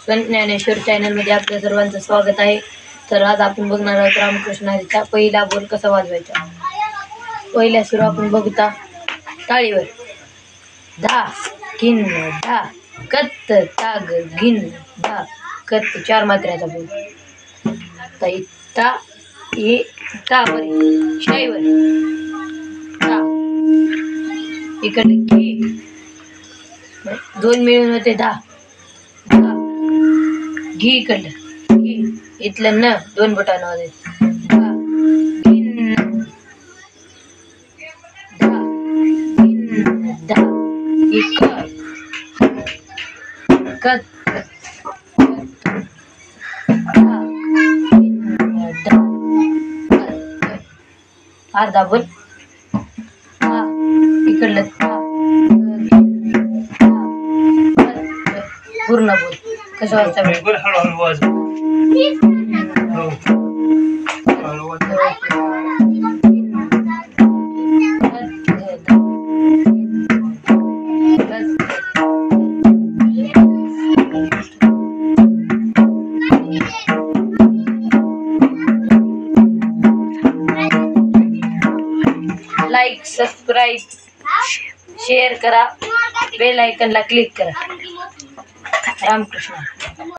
संत ज्ञानेश्वर चॅनलमध्ये आपल्या सर्वांचं स्वागत आहे. तर आज आपण बघणार आहोत रामकृष्ण हरीचा पहिला बोल कसा वाजवायचा. पहिल्या सुरू आपण बघता टाळीवर. धा किन धा कत्त ताग गिन धा कत्त 4 मात्र्याचा बोल. ता ए ता वर शाईवर ता इकडे घे 2 मिळून होते 10 घी इकडं घी इथलं न 2 बोटानं होते 10 एक कत अर्धा बोल इकडलं पूर्ण बोल कसं वाजता लाईक सबस्क्राईब शेअर करा, बेल आयकनला क्लिक करा. रामकृष्ण.